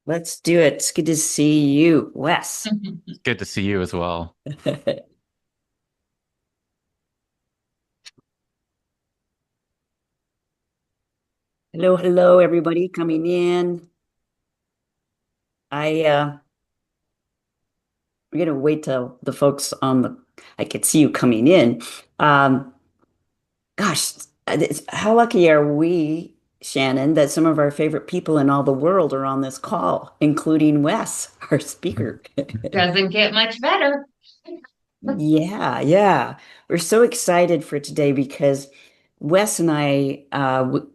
Let's do it. It's good to see you, Wes. Good to see you as well. Hello, hello, everybody coming in. We're gonna wait till the folks on the I could see you coming in. Um, gosh, how lucky are we, Shannon, that some of our favorite people in all the world are on this call, including Wes, our speaker. Doesn't get much better. Yeah, yeah. We're so excited for today because Wes and I,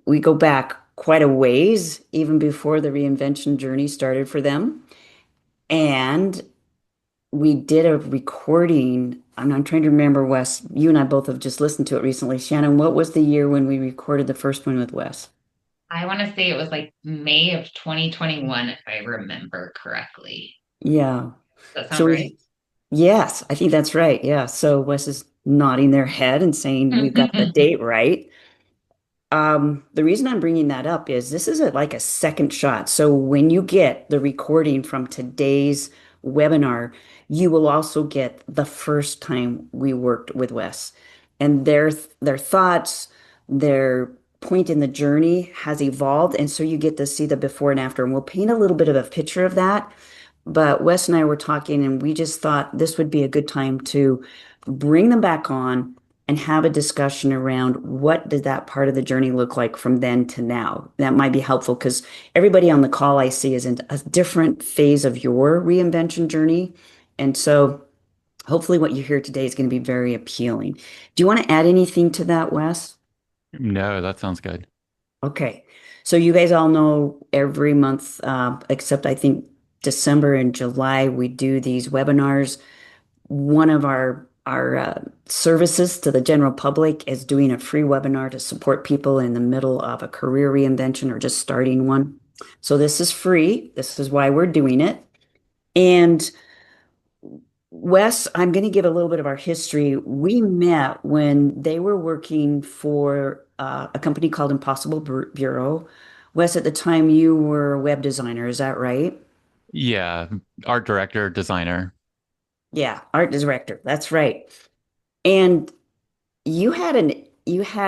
we go back quite a ways, even before the reinvention journey started for them. And we did a recording. I'm trying to remember, Wes, you and I both have just listened to it recently. Shannon, what was the year when we recorded the first one with Wes? I want to say it was like May of 2021, if I remember correctly. Yeah. Does that So sound right? yes, I think that's right. Yeah. So Wes is nodding their head and saying we've got the date right. The reason I'm bringing that up is this is like a second shot. So when you get the recording from today's webinar, you will also get the first time we worked with Wes. And their thoughts, their point in the journey has evolved. And so you get to see the before and after. And we'll paint a little bit of a picture of that. But Wes and I were talking, and we just thought this would be a good time to bring them back on and have a discussion around what did that part of the journey look like from then to now. That might be helpful because everybody on the call I see is in a different phase of your reinvention journey. And so hopefully what you hear today is going to be very appealing. Do you want to add anything to that, Wes? No, that sounds good. Okay. So you guys all know every month, except I think December and July, we do these webinars. One of our services to the general public is doing a free webinar to support people in the middle of a career reinvention or just starting one. So this is free. This is why we're doing it. And Wes, I'm going to give a little bit of our history. We met when they were working for a company called Impossible Bureau. Wes, at the time you were a web designer, is that right? Yeah, art director, designer. Yeah, art director. That's right. And you had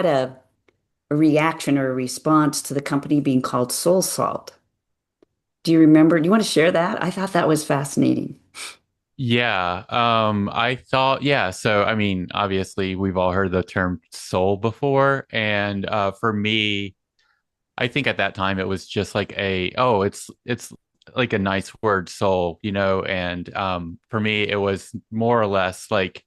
a reaction or a response to the company being called Soul Salt. Do you remember? Do you want to share that? I thought that was fascinating. Yeah, I thought, yeah, so I mean, obviously we've all heard the term soul before, and for me, I think at that time it was just like it's like a nice word, soul, and for me it was more or less like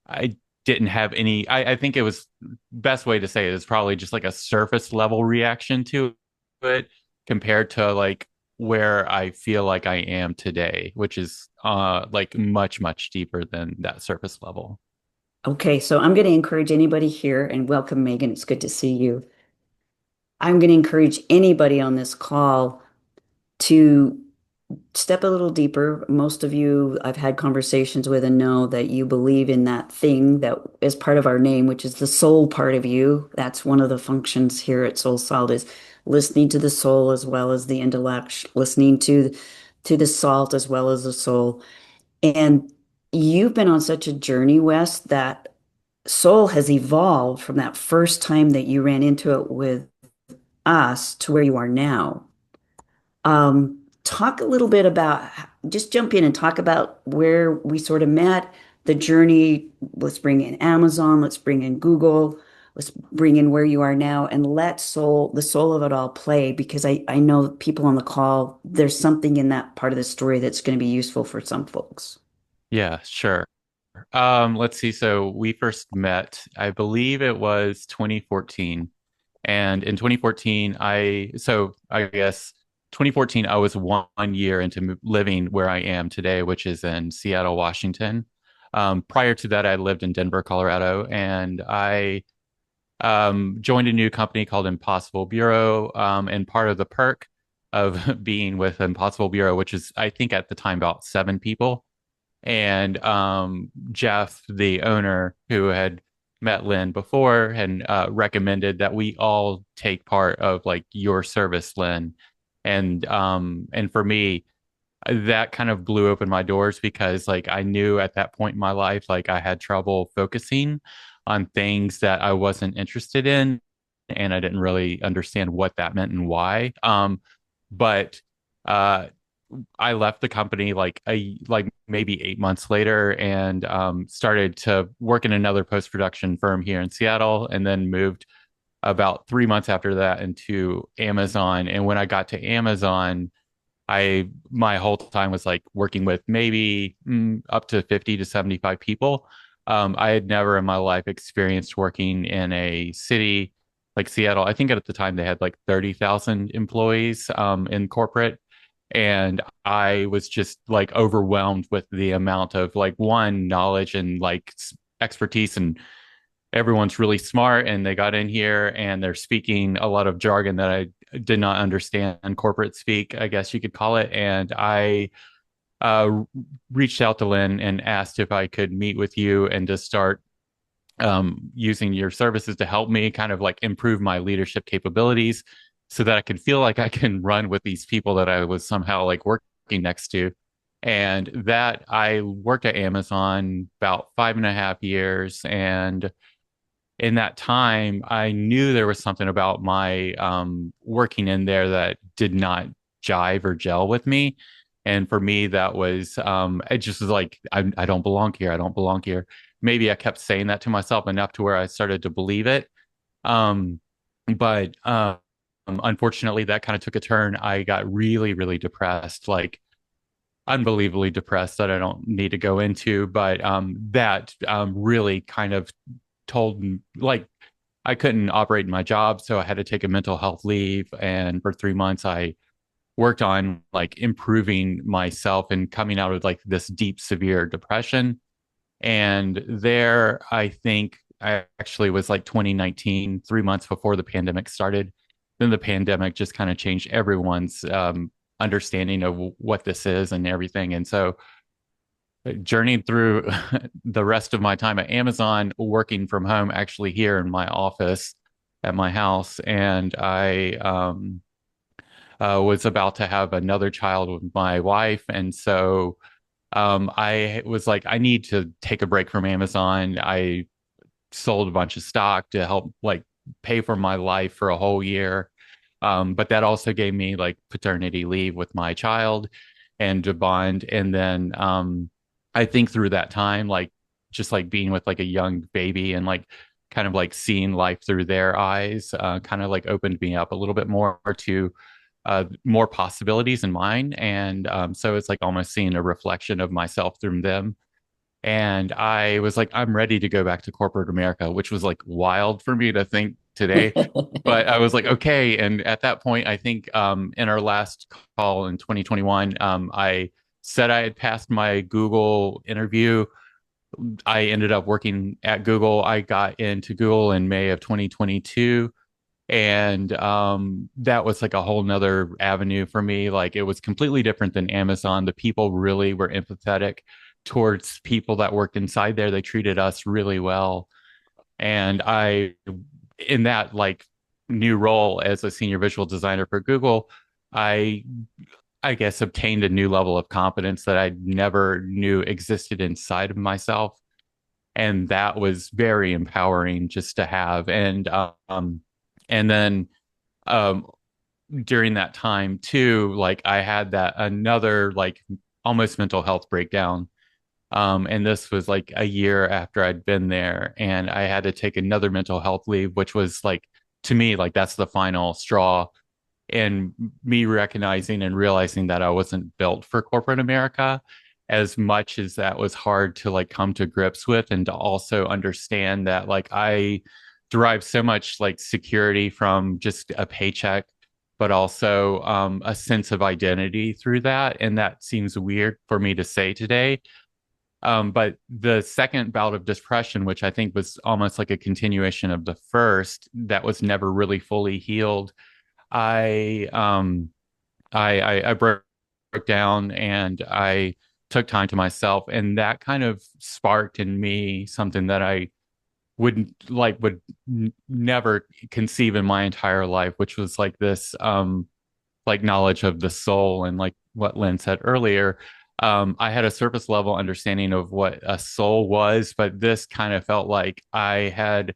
I didn't have any. I think it was best way to say it is probably just like a surface level reaction to it compared to like where I feel like I am today, which is like much deeper than that surface level. Okay, so I'm going to encourage anybody here and welcome Megan. It's good to see you. I'm going to encourage anybody on this call to step a little deeper. Most of you I've had conversations with and know that you believe in that thing that is part of our name, which is the soul part of you. That's one of the functions here at Soul Salt is listening to the soul as well as the intellect, listening to the salt as well as the soul. And you've been on such a journey, Wes, that soul has evolved from that first time that you ran into it with us to where you are now. Talk a little bit about, just jump in and talk about where we sort of met, the journey. Let's bring in Amazon, let's bring in Google, let's bring in where you are now, and let the soul of it all play because I know people on the call, there's something in that part of the story that's going to be useful for some folks. Yeah, sure. Let's see. So we first met, I believe it was 2014. And in 2014, I guess 2014, I was 1 year into living where I am today, which is in Seattle, Washington. Prior to that, I lived in Denver, Colorado, and I joined a new company called Impossible Bureau. And part of the perk of being with Impossible Bureau, which is, I think at the time, about 7 people, and Jeff, the owner who had met Lynn before, and recommended that we all take part of like your service, Lynn. And for me, that kind of blew open my doors because like I knew at that point in my life, like I had trouble focusing on things that I wasn't interested in, and I didn't really understand what that meant and why. But uh, I left the company like maybe 8 months later and started to work in another post production firm here in Seattle, and then moved about 3 months after that into Amazon. And when I got to Amazon, I my whole time was like working with maybe up to 50 to 75 people. I had never in my life experienced working in a city like Seattle. I think at the time they had like 30,000 employees in corporate. And I was just like overwhelmed with the amount of like one knowledge and like expertise, and everyone's really smart, and they got in here and they're speaking a lot of jargon that I did not understand, corporate speak, I guess you could call it. And I uh, reached out to Lynn and asked if I could meet with you and just start using your services to help me kind of like improve my leadership capabilities so that I can feel like I can run with these people that I was somehow like working next to. And that I worked at Amazon about 5.5 years. And in that time, I knew there was something about my working in there that did not jive or gel with me. And for me, that was, it just was like, I don't belong here. I don't belong here. Maybe I kept saying that to myself enough to where I started to believe it. Um, but unfortunately, that kind of took a turn. I got really, really depressed, like unbelievably depressed that I don't need to go into. But that really kind of told like I couldn't operate in my job, so I had to take a mental health leave. And for 3 months, I worked on like improving myself and coming out of like this deep, severe depression. And there, I think I actually was like 2019, 3 months before the pandemic started. Then the pandemic just kind of changed everyone's understanding of what this is and everything. And so journeyed through the rest of my time at Amazon, working from home, actually here in my office at my house. And I was about to have another child with my wife. And so I was like, I need to take a break from Amazon. I sold a bunch of stock to help like pay for my life for a whole year. But that also gave me like paternity leave with my child and to bond. And then I think through that time, like just like being with like a young baby and like kind of like seeing life through their eyes, kind of like opened me up a little bit more to more possibilities in mine. And so it's like almost seeing a reflection of myself through them. And I was like, I'm ready to go back to corporate America, which was like wild for me to think today. But I was like, okay. And at that point, I think in our last call in 2021, I said I had passed my Google interview. I ended up working at Google. I got into Google in May of 2022. And that was like a whole nother avenue for me. Like it was completely different than Amazon. The people really were empathetic towards people that worked inside there. They treated us really well. And I, in that like new role as a senior visual designer for Google, I I guess obtained a new level of confidence that I never knew existed inside of myself. And that was very empowering just to have. And then um during that time too, like I had that another like almost mental health breakdown. And this was like a year after I'd been there, and I had to take another mental health leave, which was like to me like that's the final straw. And me recognizing and realizing that I wasn't built for corporate America, as much as that was hard to like come to grips with, and to also understand that like I derive so much like security from just a paycheck, but also a sense of identity through that. And that seems weird for me to say today. But the second bout of depression, which I think was almost like a continuation of the first, that was never really fully healed. I I broke down, and I took time to myself, and that kind of sparked in me something that I would never conceive in my entire life, which was like this like knowledge of the soul and like what Lynn said earlier. I had a surface level understanding of what a soul was, but this kind of felt like I had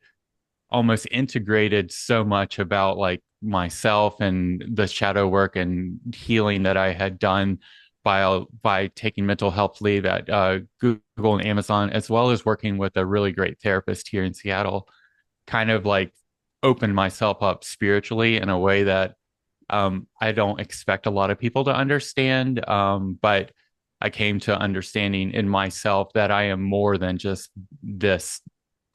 almost integrated so much about like myself and the shadow work and healing that I had done by taking mental health leave at Google and Amazon, as well as working with a really great therapist here in Seattle, kind of like opened myself up spiritually in a way that I don't expect a lot of people to understand. But I came to understanding in myself that I am more than just this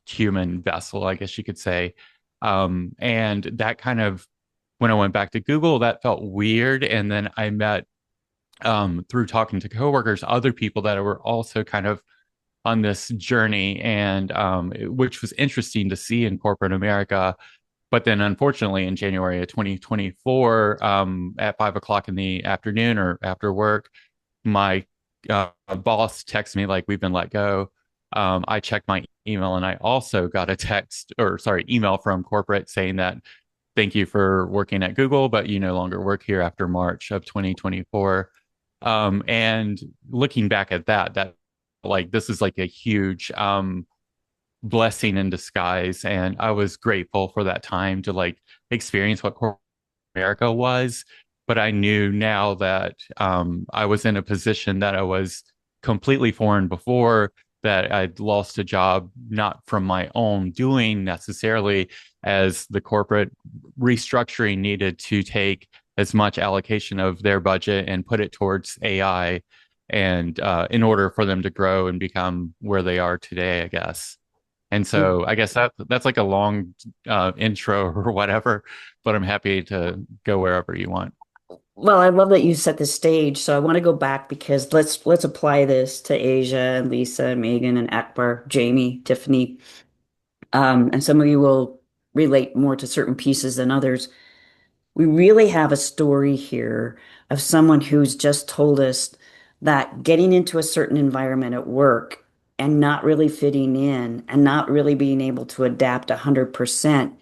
human vessel, I guess you could say. And that kind of, when I went back to Google, that felt weird. And then I met, through talking to coworkers, other people that were also kind of on this journey, and which was interesting to see in corporate America. But then, unfortunately, in January of 2024, at 5 o'clock in the afternoon or after work, my boss texted me like, "We've been let go." I checked my email, and I also got a text, or sorry, email from corporate saying that, "Thank you for working at Google, but you no longer work here after March of 2024." And looking back at that, like this is like a huge blessing in disguise, and I was grateful for that time to like experience what corporate America was. But I knew now that I was in a position that I was completely foreign before, that I'd lost a job not from my own doing necessarily, as the corporate restructuring needed to take as much allocation of their budget and put it towards AI, and in order for them to grow and become where they are today, I guess. And so I guess that's like a long intro or whatever, but I'm happy to go wherever you want. Well, I love that you set the stage. So I want to go back because let's apply this to Asia and Lisa and Megan and Akbar, Jamie, Tiffany. And some of you will relate more to certain pieces than others. We really have a story here of someone who's just told us that getting into a certain environment at work and not really fitting in and not really being able to adapt 100%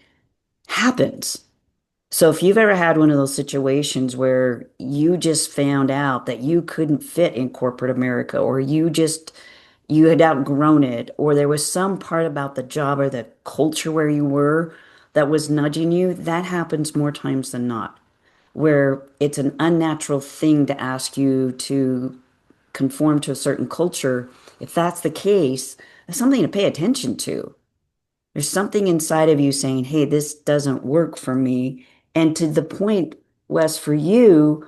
happens. So if you've ever had one of those situations where you just found out that you couldn't fit in corporate America, or you had outgrown it, or there was some part about the job or the culture where you were that was nudging you, that happens more times than not, where it's an unnatural thing to ask you to conform to a certain culture. If that's the case, that's something to pay attention to. There's something inside of you saying, hey, this doesn't work for me. And to the point, Wes, for you,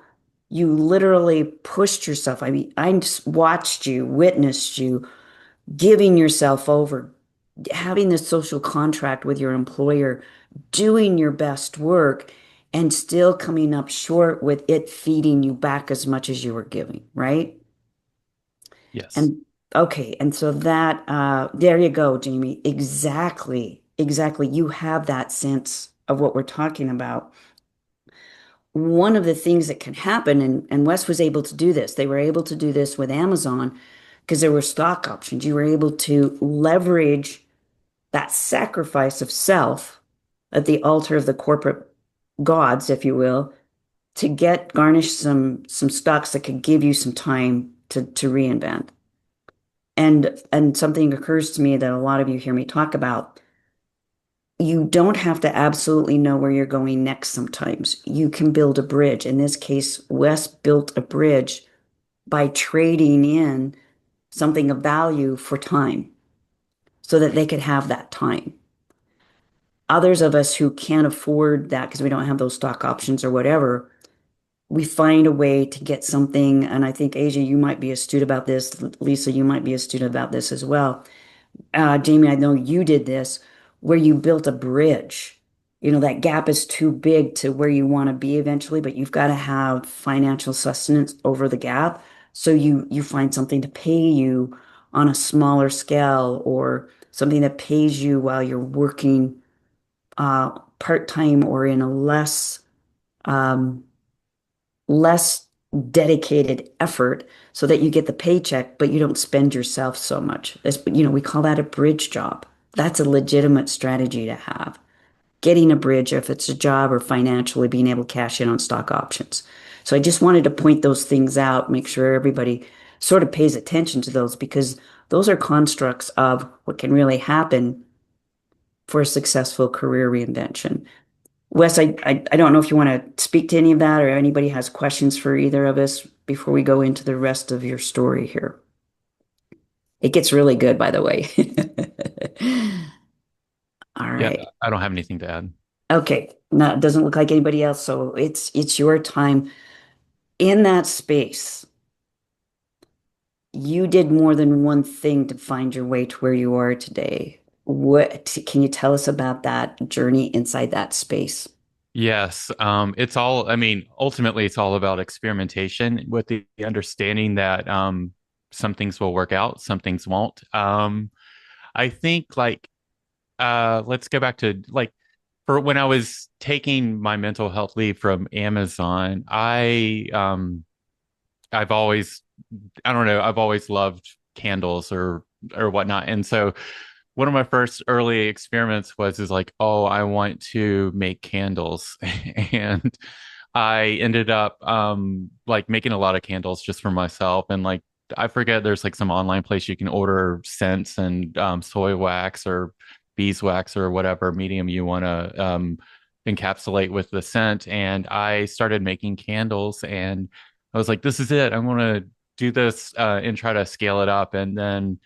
you literally pushed yourself. I mean, I just watched you, witnessed you giving yourself over, having this social contract with your employer, doing your best work, and still coming up short with it feeding you back as much as you were giving, right? Yes. And okay, and so that there you go, Jamie. Exactly. Exactly. You have that sense of what we're talking about. One of the things that can happen, and Wes was able to do this, they were able to do this with Amazon because there were stock options. You were able to leverage that sacrifice of self at the altar of the corporate gods, if you will, to get garnish some stocks that could give you some time to reinvent. And something occurs to me that a lot of you hear me talk about. You don't have to absolutely know where you're going next sometimes. You can build a bridge. In this case, Wes built a bridge by trading in something of value for time so that they could have that time. Others of us who can't afford that because we don't have those stock options or whatever, we find a way to get something. And I think, Asia, you might be astute about this. Lisa, you might be astute about this as well. Jamie, I know you did this where you built a bridge. You know, that gap is too big to where you want to be eventually, but you've got to have financial sustenance over the gap. So you find something to pay you on a smaller scale, or something that pays you while you're working part-time or in a um, less dedicated effort, so that you get the paycheck, but you don't spend yourself so much. We call that a bridge job. That's a legitimate strategy to have. getting a bridge if it's a job or financially being able to cash in on stock options. So I just wanted to point those things out, make sure everybody sort of pays attention to those because those are constructs of what can really happen for a successful career reinvention. Wes, I don't know if you want to speak to any of that or anybody has questions for either of us before we go into the rest of your story here. It gets really good, by the way. All Yeah, right. I don't have anything to add. Okay. No, it doesn't look like anybody else, so it's your time. In that space, you did more than one thing to find your way to where you are today. What can you tell us about that journey inside that space? Yes, it's all, I mean, ultimately, it's all about experimentation with the understanding that some things will work out, some things won't. I think, like, let's go back to like for when I was taking my mental health leave from Amazon, I've always, I don't know, I've always loved candles or whatnot. And so one of my first early experiments was is like, oh, I want to make candles. And I ended up like making a lot of candles just for myself. And like I forget there's like some online place you can order scents and soy wax or beeswax or whatever medium you want to encapsulate with the scent. And I started making candles and I was like, this is it. I'm going to do this and try to scale it up. And then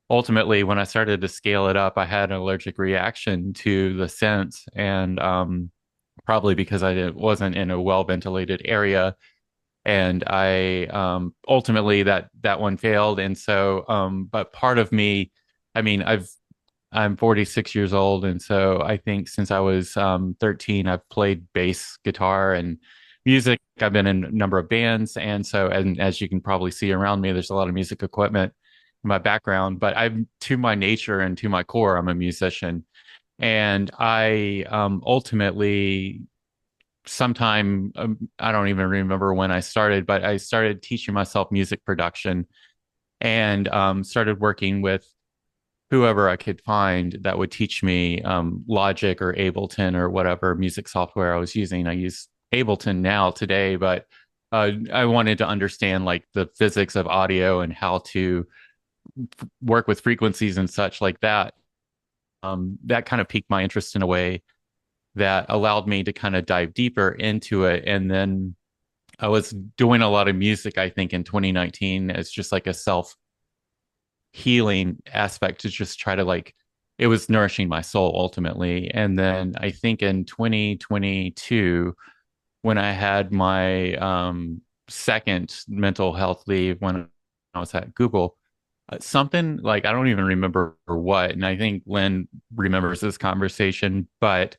ultimately, when I started to scale it up, I had an allergic reaction to the scents, and probably because wasn't in a well ventilated area. And I ultimately that one failed. And so, but part of me, I mean, I'm 46 years old, and so I think since I was 13, I've played bass guitar and music. I've been in a number of bands, and so and as you can probably see around me, there's a lot of music equipment in my background. But I'm to my nature and to my core, I'm a musician, and I ultimately sometime I don't even remember when I started, but I started teaching myself music production and started working with whoever I could find that would teach me Logic or Ableton or whatever music software I was using. I use Ableton now today, but I wanted to understand like the physics of audio and how to work with frequencies and such like that. That kind of piqued my interest in a way that allowed me to kind of dive deeper into it. And then I was doing a lot of music, I think, in 2019 as just like a self healing aspect to just try to like it was nourishing my soul ultimately. And then I think in 2022 when I had my second mental health leave when I was at Google, something like I don't even remember what, and I think Lynn remembers this conversation, but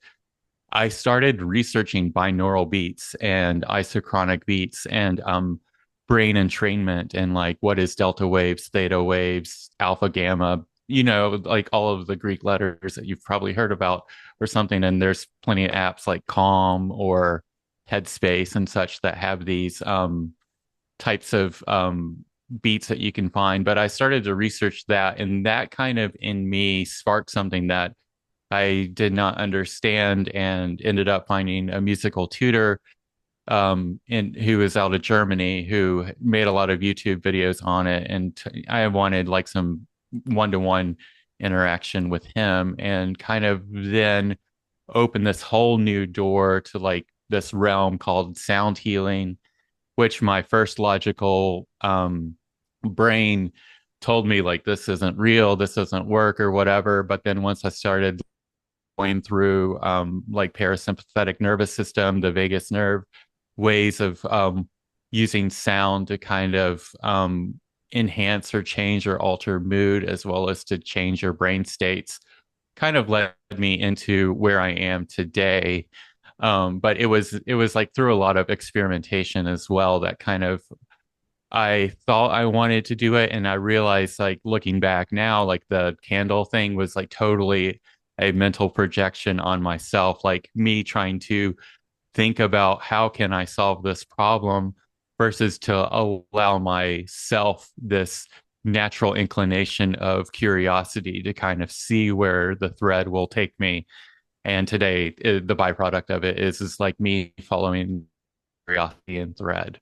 I started researching binaural beats and isochronic beats and brain entrainment and like what is delta waves, theta waves, alpha, gamma, you know, like all of the Greek letters that you've probably heard about or something. And there's plenty of apps like Calm or Headspace and such that have these types of beats that you can find. But I started to research that, and that kind of in me sparked something that I did not understand and ended up finding a musical tutor who is out of Germany who made a lot of YouTube videos on it. And I wanted like some one-to-one interaction with him and kind of then open this whole new door to like this realm called sound healing, which my first logical brain told me like this isn't real, this doesn't work or whatever. But then once I started going through like parasympathetic nervous system, the vagus nerve, ways of using sound to kind of enhance or change or alter mood as well as to change your brain states kind of led me into where I am today. But it was like through a lot of experimentation as well that kind of I thought I wanted to do it, and I realized, like, looking back now, like, the candle thing was, like, totally a mental projection on myself, like, me trying to think about how can I solve this problem versus to allow myself this natural inclination of curiosity to kind of see where the thread will take me. And today, the byproduct of it is like me following curiosity and thread.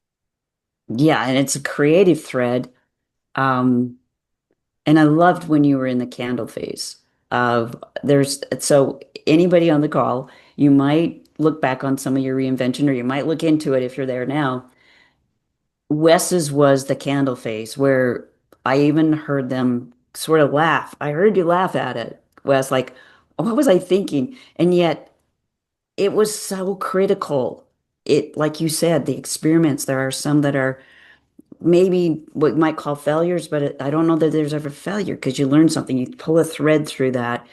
Yeah, and it's a creative thread. Um, and I loved when you were in the candle phase of there's so anybody on the call, you might look back on some of your reinvention or you might look into it if you're there now. Wes's was the candle phase where I even heard them sort of laugh. I heard you laugh at it, Wes, like, what was I thinking? And yet it was so critical. It, like you said, the experiments, there are some that are maybe what you might call failures, but I don't know that there's ever failure because you learn something. You pull a thread through that.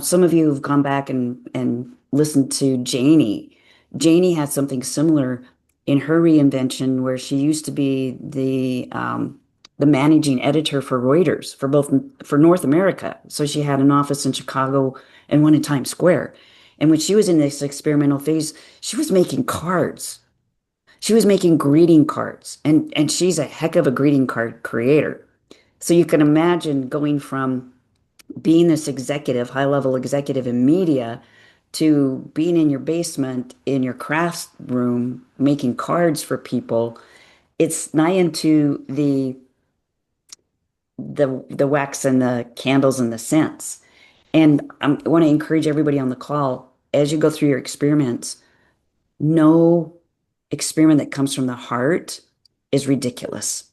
Some of you have gone back and listened to Janie. Janie had something similar in her reinvention where she used to be the managing editor for Reuters for both for North America. So she had an office in Chicago and one in Times Square. And when she was in this experimental phase, she was making cards. She was making greeting cards, and she's a heck of a greeting card creator. So you can imagine going from being this executive, high level executive in media to being in your basement in your crafts room making cards for people. It's nigh into the wax and the candles and the scents. And I want to encourage everybody on the call as you go through your experiments, no experiment that comes from the heart is ridiculous.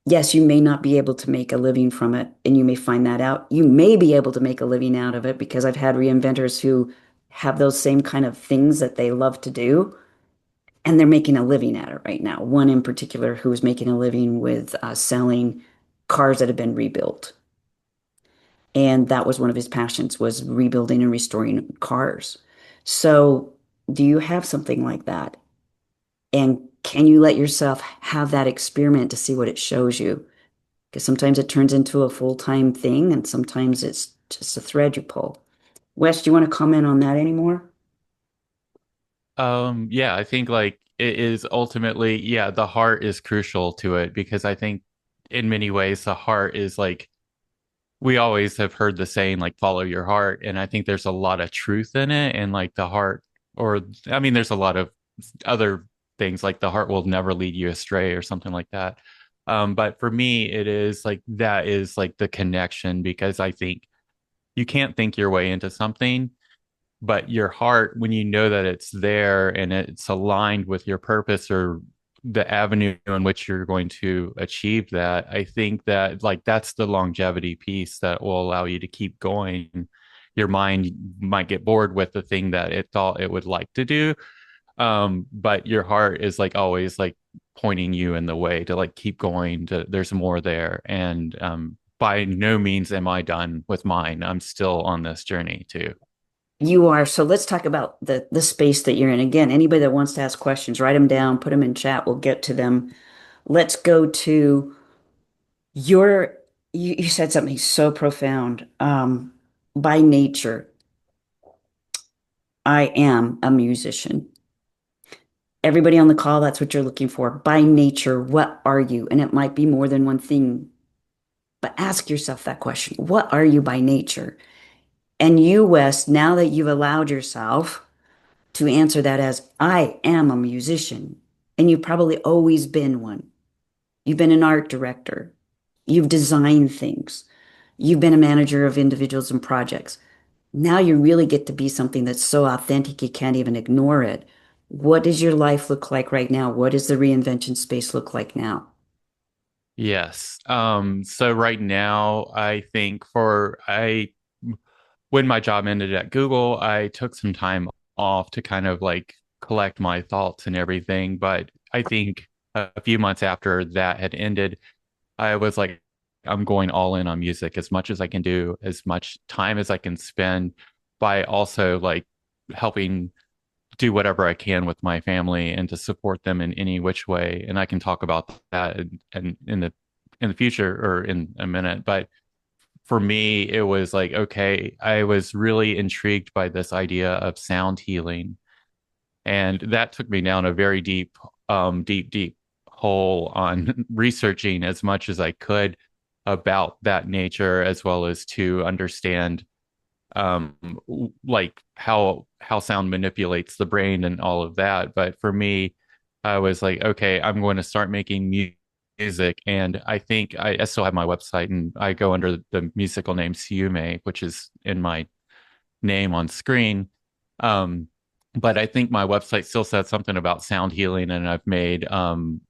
Yes, you may not be able to make a living from it, and you may find that out. You may be able to make a living out of it because I've had reinventors who have those same kind of things that they love to do, and they're making a living at it right now. One in particular who is making a living with selling cars that have been rebuilt. And that was one of his passions was rebuilding and restoring cars. So, do you have something like that? And can you let yourself have that experiment to see what it shows you? Because sometimes it turns into a full-time thing and sometimes it's just a thread you pull. Wes, do you want to comment on that anymore? Yeah, I think like it is ultimately, yeah, the heart is crucial to it because I think in many ways the heart is like we always have heard the saying like follow your heart, and I think there's a lot of truth in it, and like the heart, or I mean, there's a lot of other things like the heart will never lead you astray or something like that. But for me, it is like that is like the connection because I think you can't think your way into something, but your heart, when you know that it's there and it's aligned with your purpose or the avenue in which you're going to achieve that, I think that like that's the longevity piece that will allow you to keep going. Your mind might get bored with the thing that it thought it would like to do, but your heart is like always like pointing you in the way to like keep going, to there's more there. And by no means am I done with mine. I'm still on this journey too. You are. So let's talk about the space that you're in. Again, anybody that wants to ask questions, write them down, put them in chat. We'll get to them. Let's go to your, you said something so profound. By nature, I am a musician. Everybody on the call, that's what you're looking for. By nature, what are you? And it might be more than one thing, but ask yourself that question. What are you by nature? And you, Wes, now that you've allowed yourself to answer that as, I am a musician, and you've probably always been one. You've been an art director. You've designed things. You've been a manager of individuals and projects. Now you really get to be something that's so authentic you can't even ignore it. What does your life look like right now? What does the reinvention space look like now? Yes. So right now, I think when my job ended at Google, I took some time off to kind of like collect my thoughts and everything. But I think a few months after that had ended, I was like, I'm going all in on music as much as I can do, as much time as I can spend by also like helping do whatever I can with my family and to support them in any which way. And I can talk about that and in the future or in a minute. But for me, it was like, okay, I was really intrigued by this idea of sound healing. And that took me down a very deep hole on researching as much as I could about that nature, as well as to understand um, like how sound manipulates the brain and all of that. But for me, I was like, okay, I'm going to start making music, and I think I still have my website, and I go under the musical name Siume, which is in my name on screen. Um, but I think my website still says something about sound healing, and I've made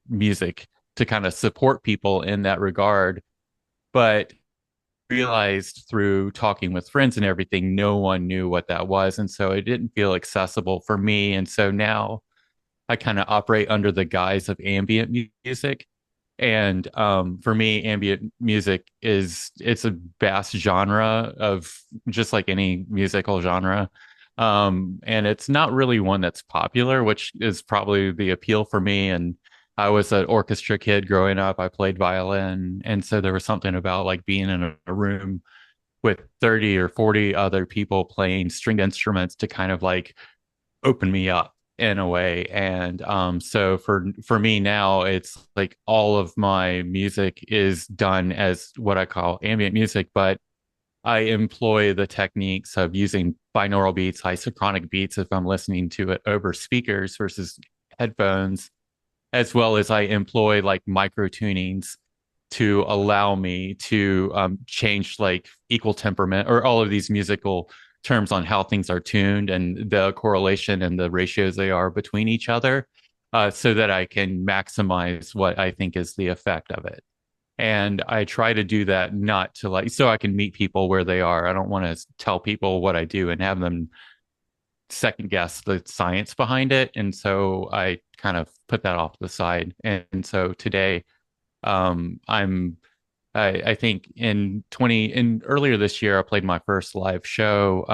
music to kind of support people in that regard. But realized through talking with friends and everything, no one knew what that was. And so it didn't feel accessible for me. And so now I kind of operate under the guise of ambient music. And for me, ambient music it's a vast genre of just like any musical genre. And it's not really one that's popular, which is probably the appeal for me. And I was an orchestra kid growing up. I played violin. And so there was something about like being in a room with 30 or 40 other people playing stringed instruments to kind of like open me up in a way. And so for me now, it's like all of my music is done as what I call ambient music, but I employ the techniques of using binaural beats, isochronic beats if I'm listening to it over speakers versus headphones, as well as I employ like micro tunings to allow me to change like equal temperament or all of these musical terms on how things are tuned and the correlation and the ratios they are between each other, so that I can maximize what I think is the effect of it. And I try to do that not to like, so I can meet people where they are. I don't want to tell people what I do and have them second guess the science behind it. And so I kind of put that off to the side. And so today, I'm I think in earlier this year I played my first live show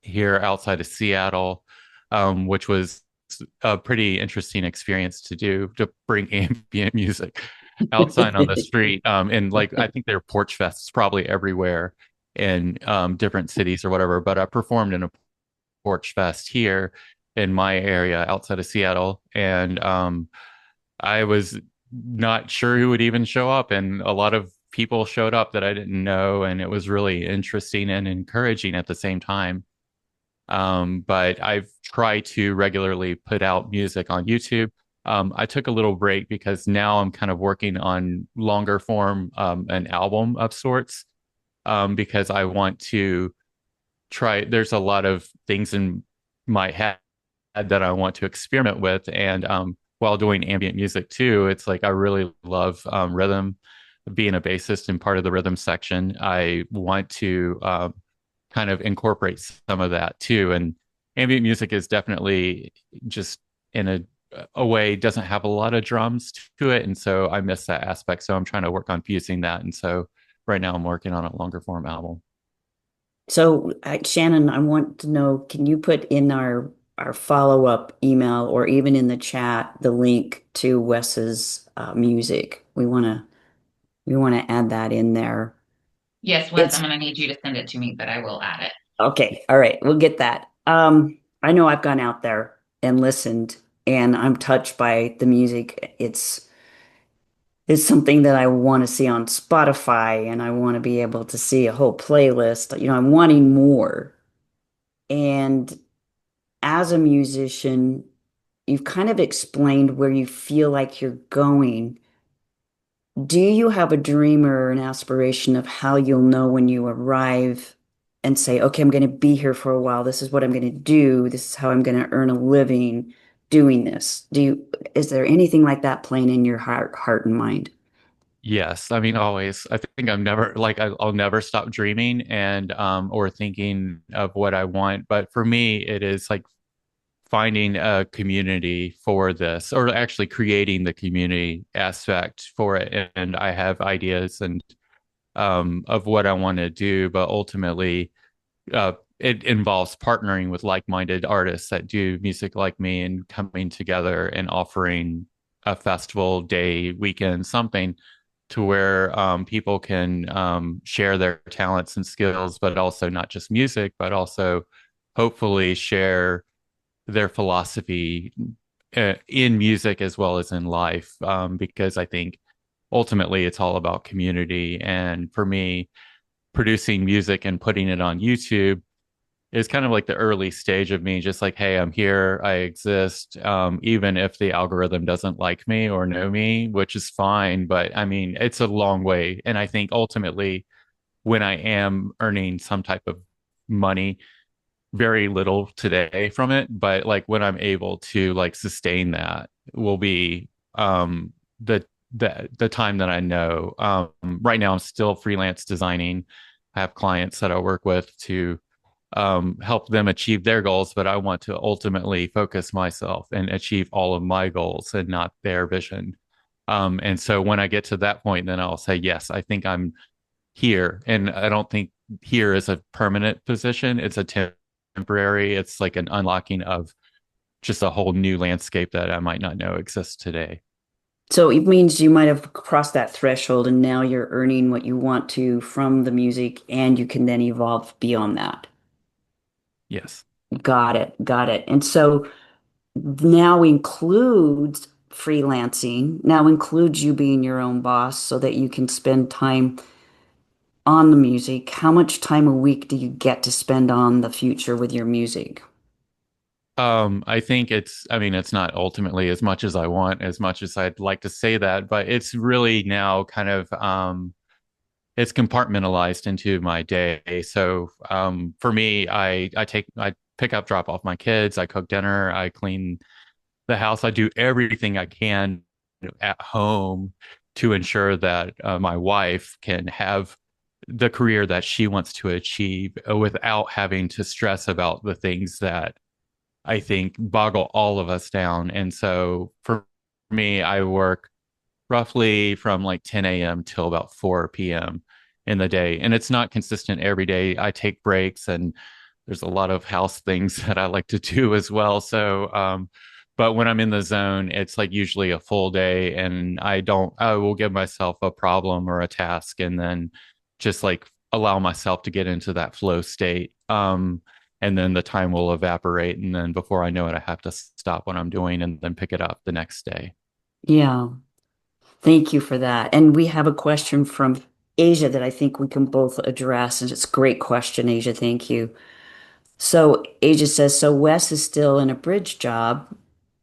here outside of Seattle, which was a pretty interesting experience to do, to bring ambient music outside on the street. And like I think there are porch fests probably everywhere in different cities or whatever, but I performed in a porch fest here in my area outside of Seattle, and I was not sure who would even show up, and a lot of people showed up that I didn't know, and it was really interesting and encouraging at the same time. But I've tried to regularly put out music on YouTube. I took a little break because now I'm kind of working on longer form, an album of sorts, because I want to try. There's a lot of things in my head that I want to experiment with, and while doing ambient music too, it's like I really love rhythm. Being a bassist and part of the rhythm section, I want to kind of incorporate some of that too. And ambient music is definitely just in a way doesn't have a lot of drums to it, and so I miss that aspect. So I'm trying to work on fusing that, and so right now I'm working on a longer form album. So, Shannon, I want to know, can you put in our follow-up email or even in the chat the link to Wes's music? We want to add that in there. Yes, Wes, I'm It's gonna need you to send it to me, but I will add it. okay. All right, we'll get that. I know I've gone out there and listened, and I'm touched by the music. It's something that I want to see on Spotify, and I want to be able to see a whole playlist. I'm wanting more. And as a musician, you've kind of explained where you feel like you're going. Do you have a dream or an aspiration of how you'll know when you arrive and say, okay, I'm going to be here for a while. This is what I'm going to do. This is how I'm going to earn a living doing this. Is there anything like that playing in your heart and mind? Yes, I mean always. I think I'm never like I'll never stop dreaming and or thinking of what I want. But for me, it is like finding a community for this, or actually creating the community aspect for it. And I have ideas and of what I want to do, but ultimately, it involves partnering with like-minded artists that do music like me and coming together and offering a festival day, weekend, something to where people can share their talents and skills, but also not just music, but also hopefully share their philosophy in music as well as in life, because I think ultimately it's all about community. And for me, producing music and putting it on YouTube is kind of like the early stage of me, just like, hey, I'm here, I exist, even if the algorithm doesn't like me or know me, which is fine. But I mean, it's a long way. And I think ultimately, when I am earning some type of money, very little today from it, but like when I'm able to like sustain that will be the the time that I know. Right now I'm still freelance designing. I have clients that I work with to help them achieve their goals, but I want to ultimately focus myself and achieve all of my goals and not their vision. And so when I get to that point, then I'll say, yes, I think I'm here. And I don't think here is a permanent position. It's a temporary, it's like an unlocking of just a whole new landscape that I might not know exists today. So it means you might have crossed that threshold and now you're earning what you want to from the music and you can then evolve beyond that. Yes. Got it. Got it. And so now includes freelancing, now includes you being your own boss so that you can spend time on the music. How much time a week do you get to spend on the future with your music? I think I mean, it's not ultimately as much as I want, as much as I'd like to say that, but it's really now kind of, it's compartmentalized into my day. So, for me, I pick up, drop off my kids, I cook dinner, I clean the house, I do everything I can at home to ensure that my wife can have the career that she wants to achieve without having to stress about the things that I think boggle all of us down. And so for me, I work roughly from like 10 a.m. till about 4 p.m. in the day. And it's not consistent every day. I take breaks and there's a lot of house things that I like to do as well. So, but when I'm in the zone, it's like usually a full day and I will give myself a problem or a task and then just like allow myself to get into that flow state. And then the time will evaporate. And then before I know it, I have to stop what I'm doing and then pick it up the next day. Yeah, thank you for that. And we have a question from Asia that I think we can both address. And it's a great question, Asia. Thank you. So Asia says, so Wes is still in a bridge job,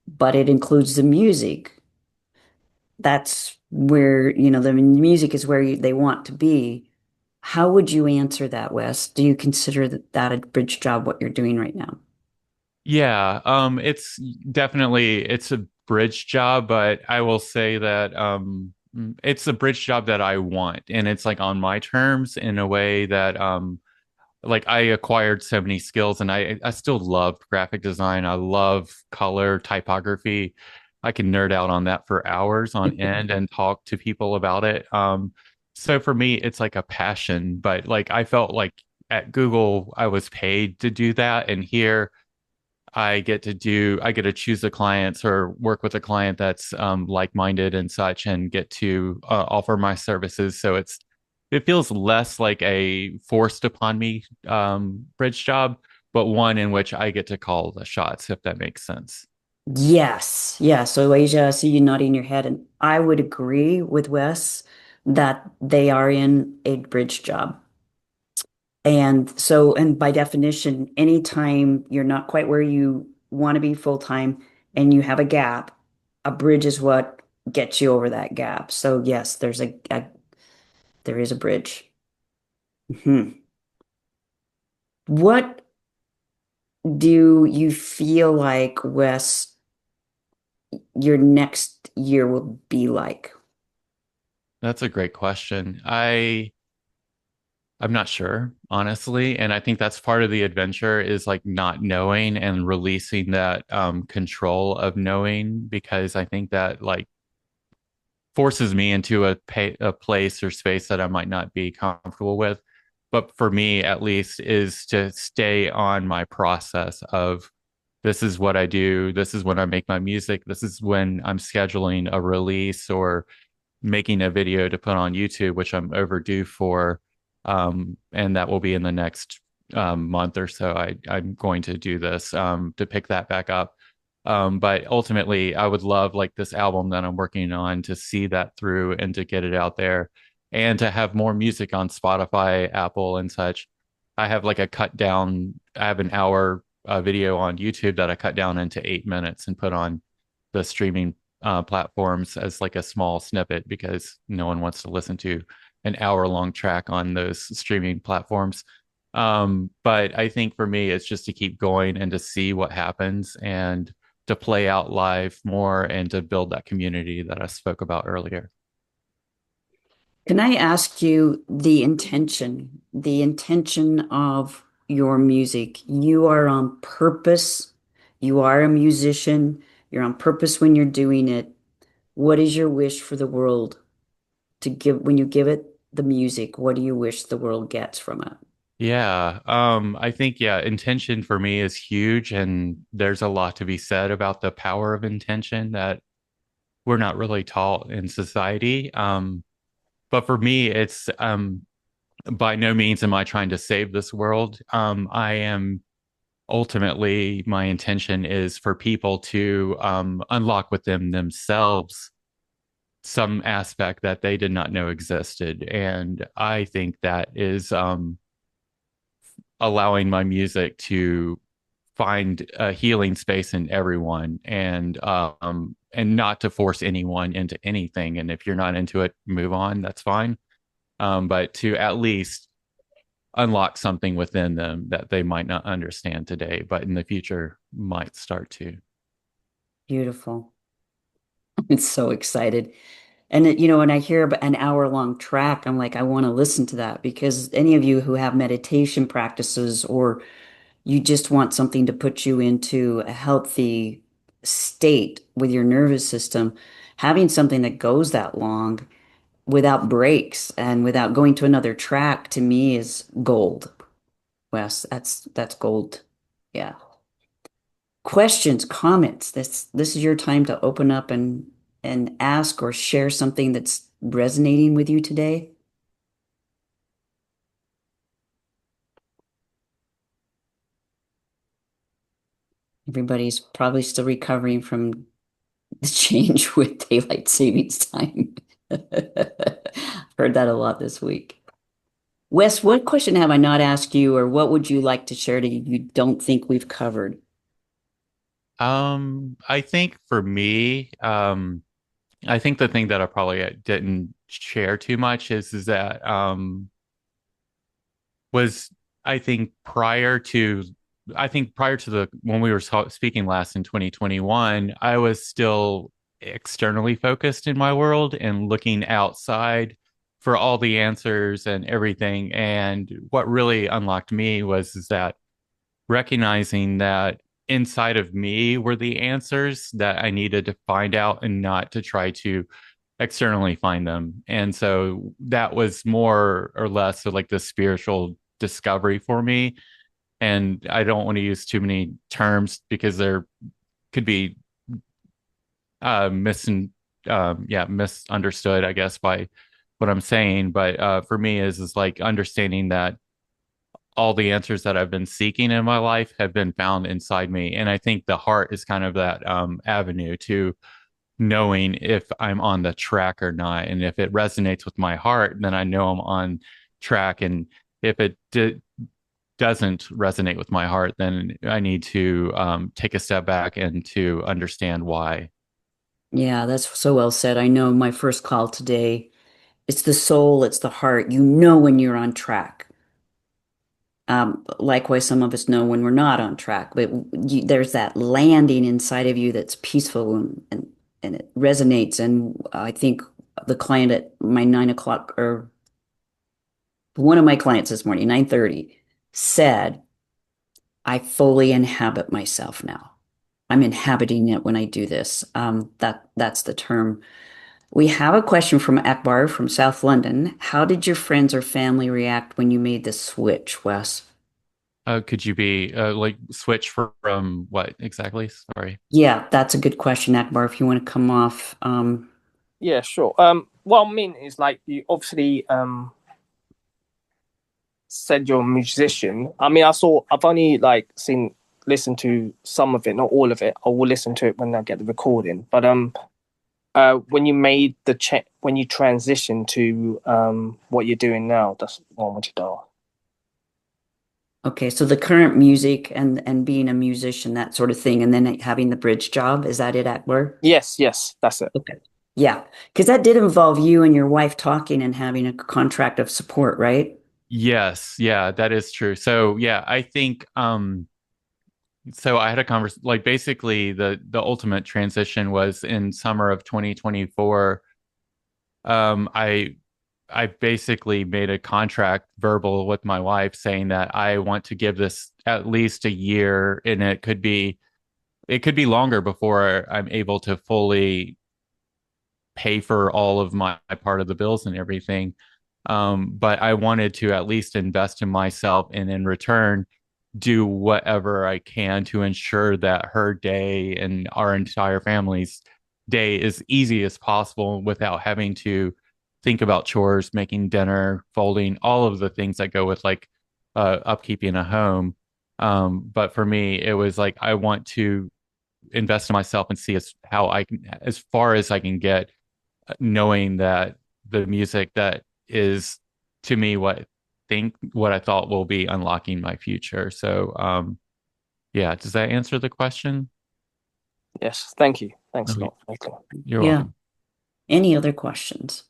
but it includes the music. That's where, the music is where they want to be. How would you answer that, Wes? Do you consider that a bridge job, what you're doing right now? Yeah, it's definitely it's a bridge job, but I will say that it's a bridge job that I want, and it's like on my terms in a way that like I acquired so many skills, and I still love graphic design. I love color, typography. I can nerd out on that for hours on end and talk to people about it. So for me, it's like a passion, but like I felt like at Google, I was paid to do that, and here I get to choose the clients or work with a client that's like-minded and such and get to offer my services. So it feels less like a forced upon me bridge job, but one in which I get to call the shots, if that makes sense. Yes. Yeah. So Asia, I see you nodding your head, and I would agree with Wes that they are in a bridge job. And so, and by definition, anytime you're not quite where you want to be full time and you have a gap, a bridge is what gets you over that gap. So yes, there is a bridge. Mhm. What do you feel like, Wes, your next year will be like? That's a great question. I'm not sure, honestly, and I think that's part of the adventure is like not knowing and releasing that control of knowing because I think that like forces me into a place or space that I might not be comfortable with. But for me, at least, is to stay on my process of this is what I do. This is when I make my music. This is when I'm scheduling a release or making a video to put on YouTube, which I'm overdue for. And that will be in the next month or so. I'm going to do this to pick that back up. But ultimately, I would love like this album that I'm working on to see that through and to get it out there. and to have more music on Spotify, Apple, and such. I have like a cut down, I have an hour video on YouTube that I cut down into 8 minutes and put on the streaming platforms as like a small snippet because no one wants to listen to an hour long track on those streaming platforms. But I think for me, it's just to keep going and to see what happens and to play out live more and to build that community that I spoke about earlier. Can I ask you the intention of your music? You are on purpose. You are a musician. You're on purpose when you're doing it. What is your wish for the world to give when you give it the music? What do you wish the world gets from it? Yeah, I think yeah, intention for me is huge, and there's a lot to be said about the power of intention that we're not really taught in society. But for me, it's by no means am I trying to save this world. I am ultimately my intention is for people to unlock within themselves some aspect that they did not know existed, and I think that is allowing my music to find a healing space in everyone and not to force anyone into anything. And if you're not into it, move on. That's fine. But to at least unlock something within them that they might not understand today, but in the future might start to. Beautiful. I'm so excited. And you know, when I hear about an hour-long track, I'm like, I want to listen to that because any of you who have meditation practices or you just want something to put you into a healthy state with your nervous system, having something that goes that long without breaks and without going to another track to me is gold. Wes, that's gold. Yeah. Questions, comments. This is your time to open up and ask or share something that's resonating with you today. Everybody's probably still recovering from the change with daylight savings time. Heard that a lot this week. Wes, what question have I not asked you, or what would you like to share that you don't think we've covered? I think for me, I think the thing that I probably didn't share too much is that was I think prior to the when we were speaking last in 2021, I was still externally focused in my world and looking outside for all the answers and everything. And what really unlocked me was is that recognizing that inside of me were the answers that I needed to find out and not to try to externally find them. And so that was more or less of like the spiritual discovery for me. And I don't want to use too many terms because there could be misunderstood, I guess, by what I'm saying. But for me is like understanding that all the answers that I've been seeking in my life have been found inside me. And I think the heart is kind of that avenue to knowing if I'm on the track or not. And if it resonates with my heart, then I know I'm on track. And if it doesn't resonate with my heart, then I need to take a step back and to understand why. Yeah, that's so well said. I know my first call today, it's the soul, it's the heart. You know when you're on track. Likewise, some of us know when we're not on track, but there's that landing inside of you that's peaceful and it resonates. And I think the client at my 9 o'clock or one of my clients this morning, 9:30, said, I fully inhabit myself now. I'm inhabiting it when I do this. That's the term. We have a question from Akbar from South London. How did your friends or family react when you made the switch, Wes? Could you be like switch from what exactly? Sorry. Yeah, that's a good question, Akbar. If you want to come off, Yeah, sure. What I mean is like you obviously said you're a musician. I mean, I've only like listened to some of it, not all of it. I will listen to it when I get the recording. But when you made when you transitioned to what you're doing now, that's what I wanted to ask. Okay, so the current music and being a musician, that sort of thing, and then having the bridge job, is that it at work? Yes, that's it. Okay. Yeah, because that did involve you and your wife talking and having a contract of support, right? Yes, yeah, that is true. So yeah, I think so I had a conversation, like basically the ultimate transition was in summer of 2024. I basically made a contract verbal with my wife saying that I want to give this at least a year, and it could be longer before I'm able to fully pay for all of my part of the bills and everything. But I wanted to at least invest in myself, and in return do whatever I can to ensure that her day and our entire family's day is easy as possible without having to think about chores, making dinner, folding, all of the things that go with like upkeeping a home. But for me, it was like I want to invest in myself and see how I can, as far as I can get, knowing that the music that is to me what I thought will be unlocking my future. So yeah, does that answer the question? Yes, thank you. Thanks a Okay, lot. Okay. you're Yeah. welcome. Any other questions?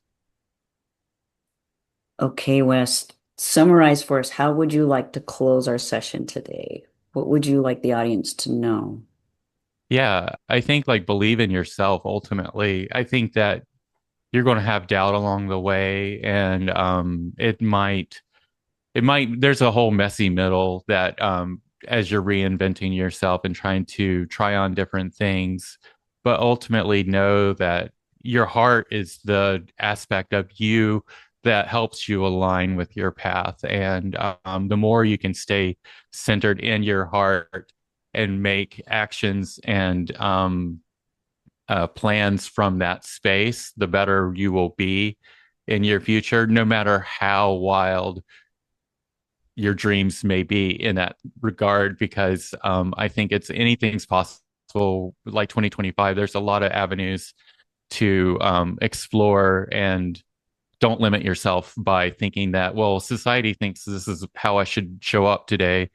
Okay, Wes, summarize for us. How would you like to close our session today? What would you like the audience to know? Yeah, I think like believe in yourself ultimately. I think that you're going to have doubt along the way, and it might there's a whole messy middle that as you're reinventing yourself and trying to try on different things, but ultimately know that your heart is the aspect of you that helps you align with your path. And the more you can stay centered in your heart and make actions and plans from that space, the better you will be in your future, no matter how wild your dreams may be in that regard. Because I think it's anything's possible. Like 2025, there's a lot of avenues to explore, and don't limit yourself by thinking that, well, society thinks this is how I should show up today.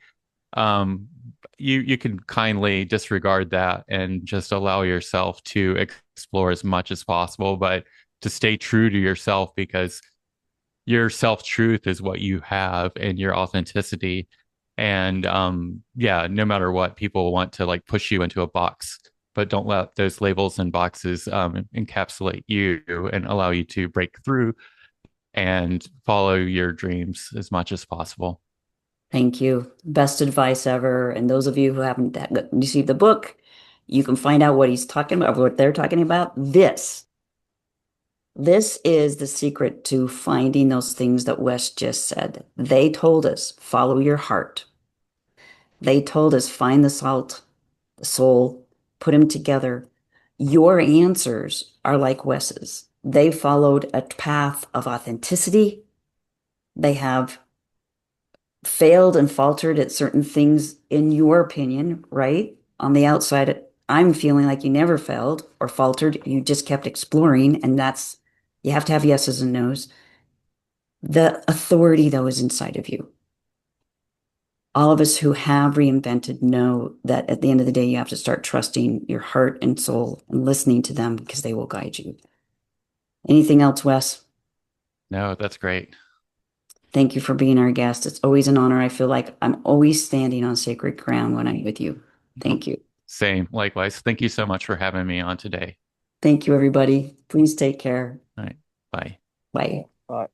um, you can kindly disregard that and just allow yourself to explore as much as possible, but to stay true to yourself, because your self truth is what you have and your authenticity. And yeah, no matter what, people want to like push you into a box, but don't let those labels and boxes encapsulate you and allow you to break through and follow your dreams as much as possible. Thank you. Best advice ever. And those of you who haven't received the book, you can find out what he's talking about, what they're talking about. This is the secret to finding those things that Wes just said. They told us, follow your heart. They told us, find the salt, the soul, put them together. Your answers are like Wes's. They followed a path of authenticity. They have failed and faltered at certain things, in your opinion, right? On the outside, I'm feeling like you never failed or faltered. You just kept exploring, and you have to have yeses and nos. The authority, though, is inside of you. All of us who have reinvented know that at the end of the day, you have to start trusting your heart and soul and listening to them because they will guide you. Anything else, Wes? No, that's great. Thank you for being our guest. It's always an honor. I feel like I'm always standing on sacred ground when I'm with you. Thank you. Same, likewise. Thank you so much for having me on today. Thank you, everybody. Please take care. All right, bye. Bye. Right.